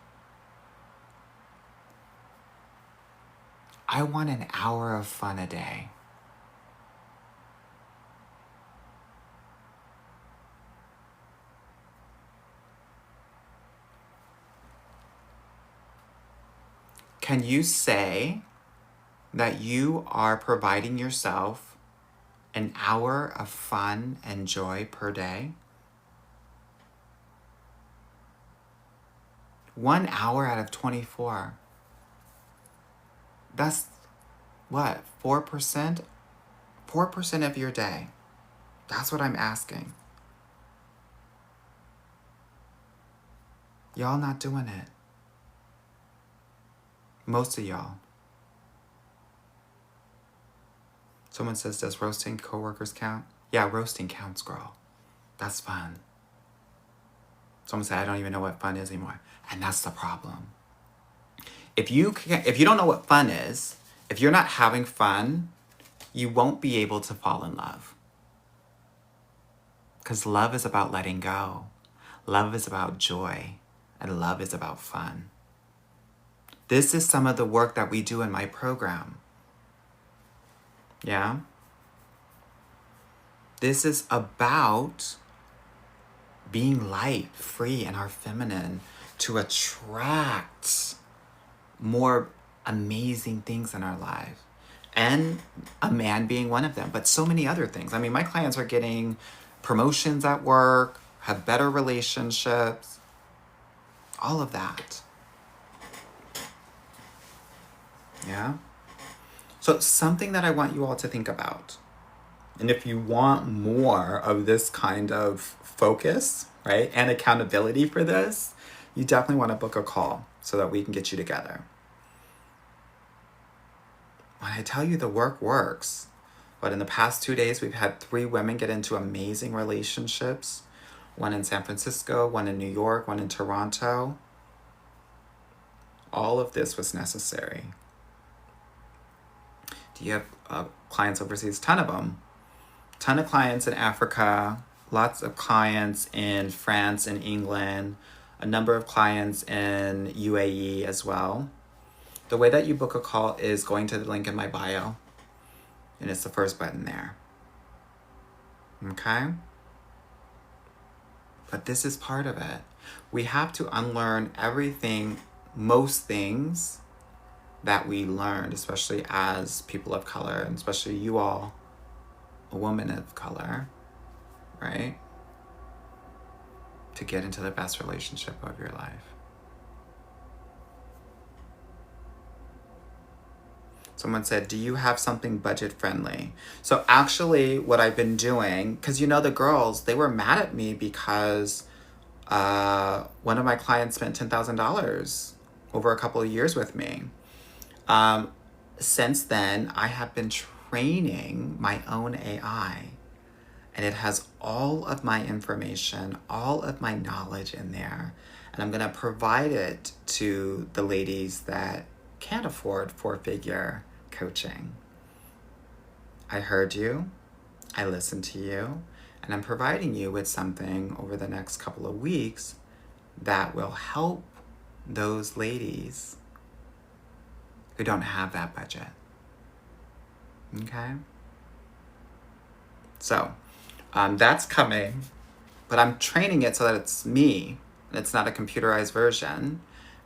I want an hour of fun a day. Can you say that you are providing yourself an hour of fun and joy per day? 1 hour out of 24. That's what, 4%? 4% of your day. That's what I'm asking. Y'all not doing it. Most of y'all. Someone says, does roasting coworkers count? Yeah, roasting counts, girl. That's fun. Someone said, I don't even know what fun is anymore. And that's the problem. If you don't know what fun is, if you're not having fun, you won't be able to fall in love. Because love is about letting go. Love is about joy. And love is about fun. This is some of the work that we do in my program. Yeah? This is about being light, free, and our feminine to attract more amazing things in our life. And a man being one of them, but so many other things. I mean, my clients are getting promotions at work, have better relationships, all of that. Yeah? So something that I want you all to think about, and if you want more of this kind of focus, right, and accountability for this, you definitely want to book a call so that we can get you together. When I tell you the work works, but in the past 2 days, we've had 3 women get into amazing relationships. One in San Francisco, one in New York, one in Toronto. All of this was necessary. Do you have clients overseas? Ton of them. Ton of clients in Africa, lots of clients in France and England, a number of clients in UAE as well. The way that you book a call is going to the link in my bio, and it's the first button there. Okay? But this is part of it. We have to unlearn everything, most things that we learned, especially as people of color, and especially you all, a woman of color, right? To get into the best relationship of your life. Someone said, do you have something budget friendly? So actually what I've been doing, because the girls, they were mad at me because one of my clients spent $10,000 over a couple of years with me. Since then, I have been training my own AI, and it has all of my information, all of my knowledge in there. And I'm going to provide it to the ladies that can't afford 4-figure coaching. I heard you, I listened to you, and I'm providing you with something over the next couple of weeks that will help those ladies who don't have that budget. Okay? So that's coming, but I'm training it so that it's me and it's not a computerized version,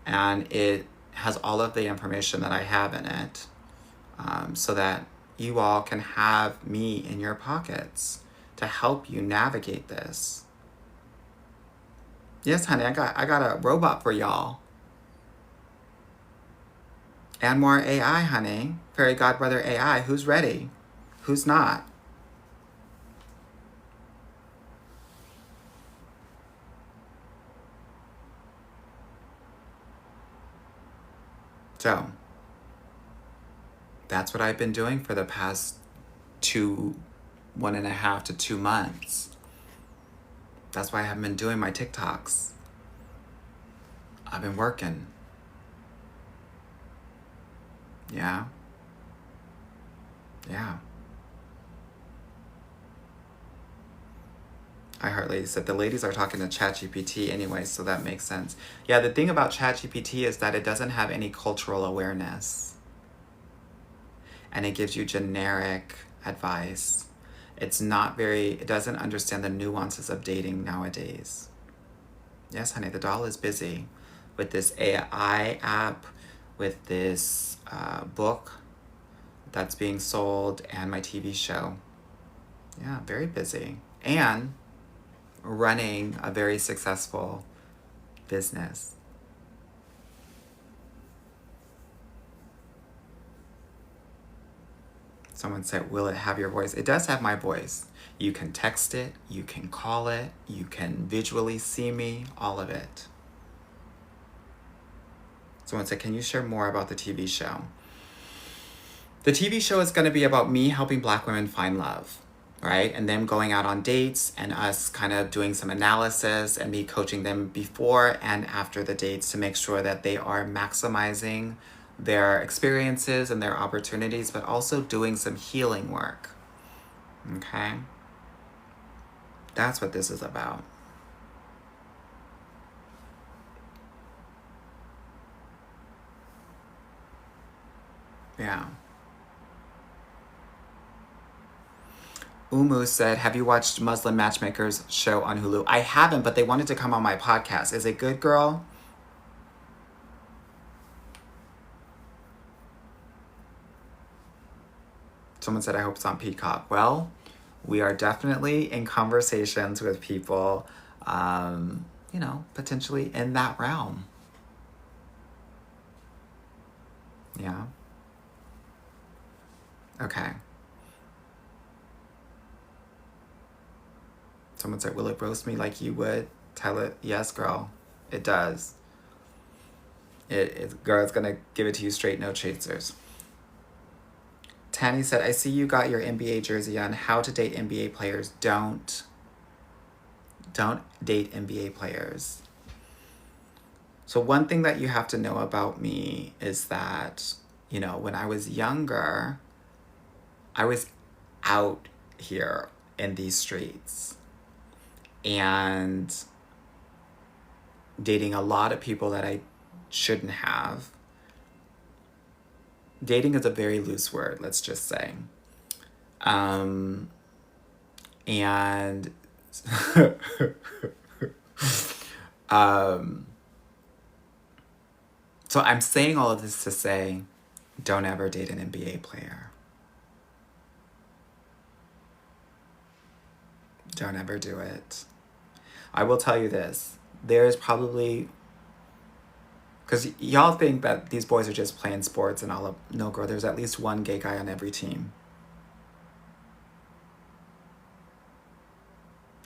and it has all of the information that I have in it, so that you all can have me in your pockets to help you navigate this. Yes, honey, I got a robot for y'all. And more AI, honey. Fairy Godbrother AI. Who's ready? Who's not? So, that's what I've been doing for the past 1.5 to 2 months. That's why I haven't been doing my TikToks. I've been working. Yeah. Yeah. iHeartLady said the ladies are talking to ChatGPT anyway, so that makes sense. Yeah, the thing about ChatGPT is that it doesn't have any cultural awareness. And it gives you generic advice. It doesn't understand the nuances of dating nowadays. Yes, honey, the doll is busy with this AI app, with this book that's being sold, and my TV show. Yeah, very busy. And running a very successful business. Someone said, will it have your voice? It does have my voice. You can text it, you can call it, you can visually see me, all of it. Someone said, can you share more about the TV show? The TV show is going to be about me helping Black women find love, right? And them going out on dates and us kind of doing some analysis and me coaching them before and after the dates to make sure that they are maximizing their experiences and their opportunities, but also doing some healing work. Okay? That's what this is about. Yeah. Umu said, have you watched Muslim Matchmakers show on Hulu? I haven't, but they wanted to come on my podcast. Is it good, girl? Someone said, I hope it's on Peacock. Well, we are definitely in conversations with people, potentially in that realm. Yeah. Okay. Someone said, will it roast me like you would? Tell it, yes, girl. It does. Girl, it's going to give it to you straight, no chasers. Tanny said, I see you got your NBA jersey on. How to date NBA players. Don't date NBA players. So one thing that you have to know about me is that, when I was younger, I was out here in these streets and dating a lot of people that I shouldn't have. Dating is a very loose word, let's just say. And so I'm saying all of this to say, don't ever date an NBA player. Don't ever do it. I will tell you this. There's probably... Because y'all think that these boys are just playing sports and all of... No, girl, there's at least one gay guy on every team.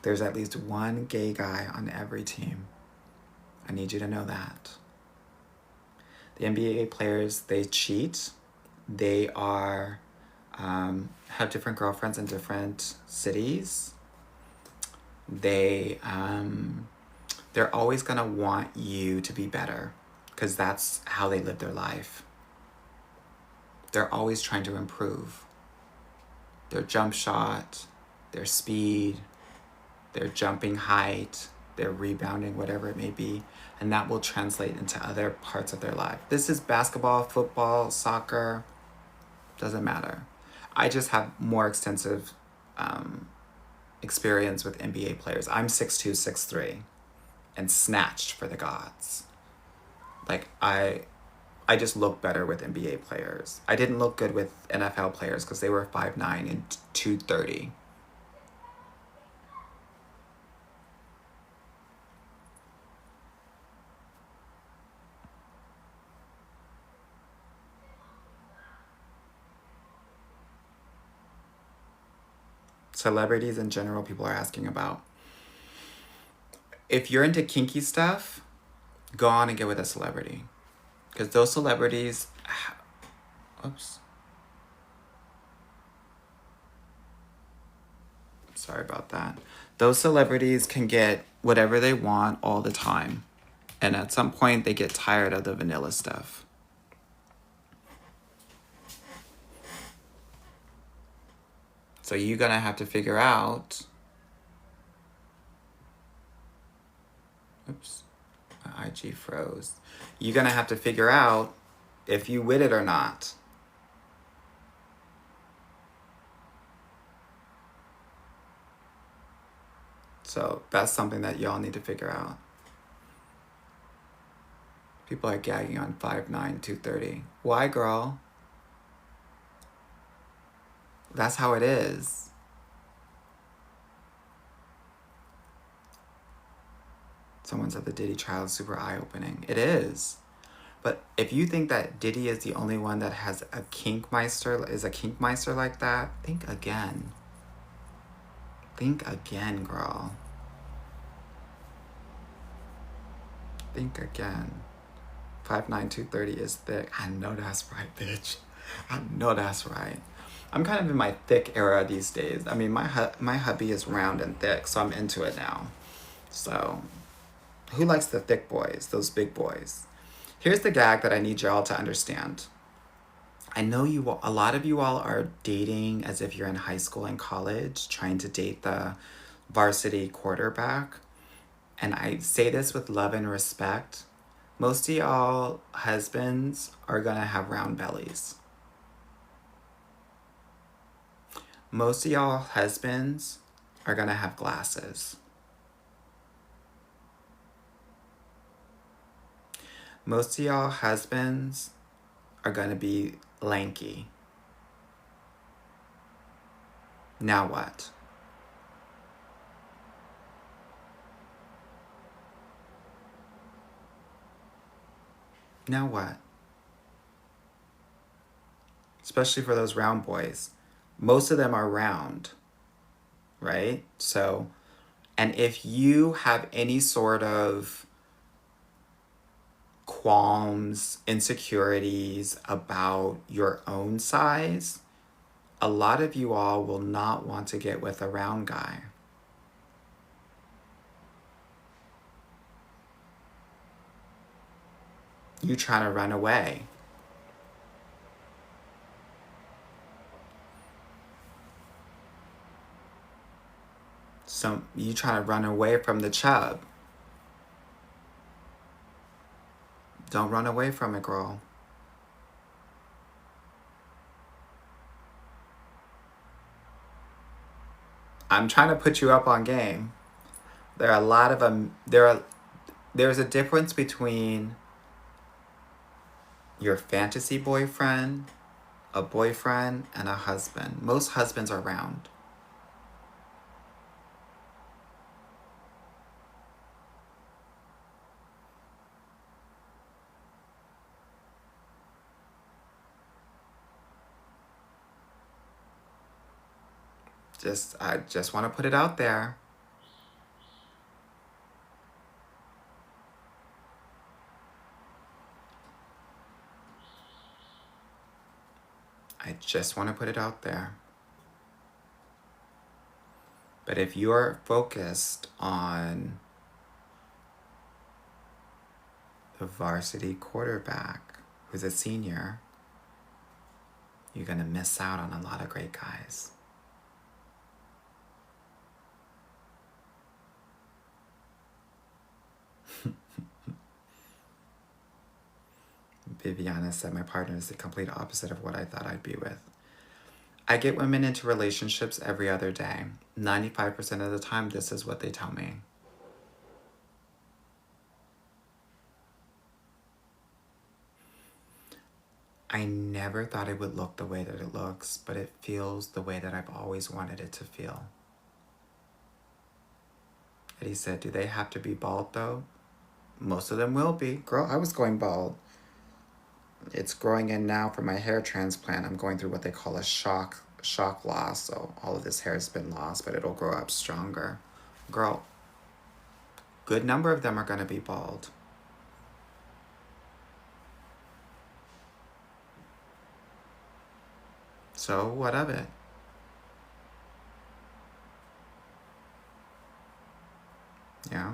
There's at least one gay guy on every team. I need you to know that. The NBA players, they cheat. They are... have different girlfriends in different cities. They're always going to want you to be better because that's how they live their life. They're always trying to improve their jump shot, their speed, their jumping height, their rebounding, whatever it may be, and that will translate into other parts of their life. This is basketball, football, soccer, doesn't matter. I just have more extensive experience with NBA players. I'm 6'2", 6'3", and snatched for the gods. Like, I just look better with NBA players. I didn't look good with NFL players because they were 5'9" and 230. Celebrities in general, people are asking about. If you're into kinky stuff, go on and get with a celebrity. Because those celebrities... Oops. Sorry about that. Those celebrities can get whatever they want all the time. And at some point, they get tired of the vanilla stuff. So you're going to have to figure out... Oops. My IG froze. You're going to have to figure out if you with it or not. So that's something that y'all need to figure out. People are gagging on 5'9", 230. Why, girl? That's how it is. Someone said the Diddy trial is super eye-opening. It is. But if you think that Diddy is the only one that has a kinkmeister like that, think again. Think again, girl. Think again. 5'9", 230 is thick. I know that's right, bitch. I know that's right. I'm kind of in my thick era these days. I mean, my hubby is round and thick, so I'm into it now. So, who likes the thick boys, those big boys? Here's the gag that I need y'all to understand. I know a lot of you all are dating as if you're in high school and college, trying to date the varsity quarterback. And I say this with love and respect. Most of y'all husbands are gonna have round bellies. Most of y'all husbands are gonna have glasses. Most of y'all husbands are gonna be lanky. Now what? Now what? Especially for those round boys. Most of them are round, right? So, and if you have any sort of qualms, insecurities about your own size, a lot of you all will not want to get with a round guy. You trying to run away. So you trying to run away from the chub. Don't run away from it, girl. I'm trying to put you up on game. There are a lot of them. There's a difference between your fantasy boyfriend, a boyfriend, and a husband. Most husbands are round. I just want to put it out there. I just want to put it out there. But if you're focused on the varsity quarterback who's a senior, you're going to miss out on a lot of great guys. Viviana said, my partner is the complete opposite of what I thought I'd be with. I get women into relationships every other day. 95% of the time, this is what they tell me. I never thought it would look the way that it looks, but it feels the way that I've always wanted it to feel. And he said, do they have to be bald though? Most of them will be. Girl, I was going bald. It's growing in now for my hair transplant. I'm going through what they call a shock loss. So all of this hair has been lost, but it'll grow up stronger. Girl, good number of them are going to be bald. So what of it? Yeah.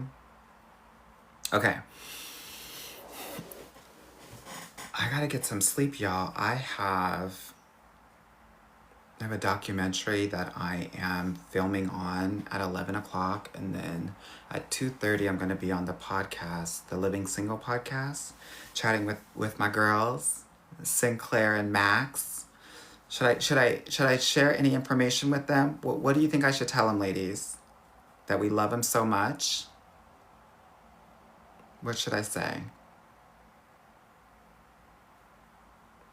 Okay. I gotta get some sleep, y'all. I have a documentary that I am filming on at 11 o'clock, and then at 2:30 I'm gonna be on the podcast, the Living Single podcast, chatting with my girls, Sinclair and Max. Should I share any information with them? What do you think I should tell them, ladies? That we love them so much? What should I say?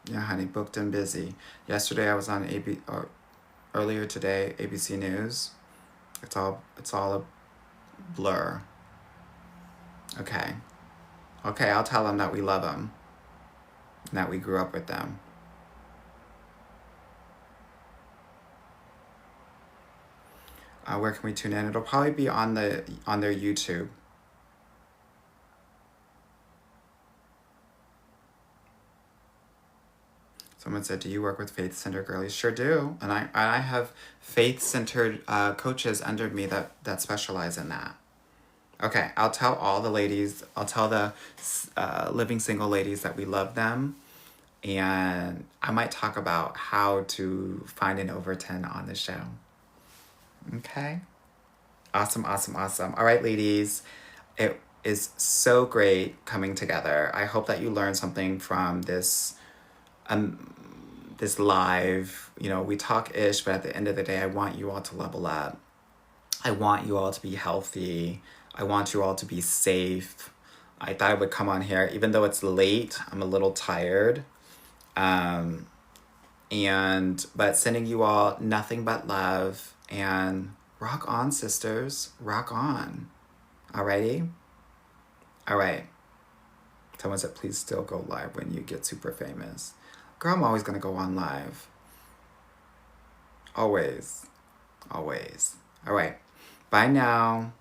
Yeah, honey, booked and busy. Yesterday I was on or earlier today, ABC News. It's all a blur. Okay. Okay, I'll tell them that we love them. And that we grew up with them. Where can we tune in? It'll probably be on their YouTube. Someone said, do you work with faith-centered girlies? Sure do. And I have faith-centered coaches under me that specialize in that. Okay, I'll tell all the ladies, I'll tell the living single ladies that we love them. And I might talk about how to find an over 10 on the show. Okay? Awesome, awesome, awesome. All right, ladies. It is so great coming together. I hope that you learned something from this this live. You know, we talk-ish, but at the end of the day, I want you all to level up. I want you all to be healthy. I want you all to be safe. I thought I would come on here, even though it's late. I'm a little tired. But sending you all nothing but love, and rock on, sisters. Rock on. Alrighty? All right. Someone said, please still go live when you get super famous. Girl, I'm always going to go on live. Always. Always. All right. Bye now.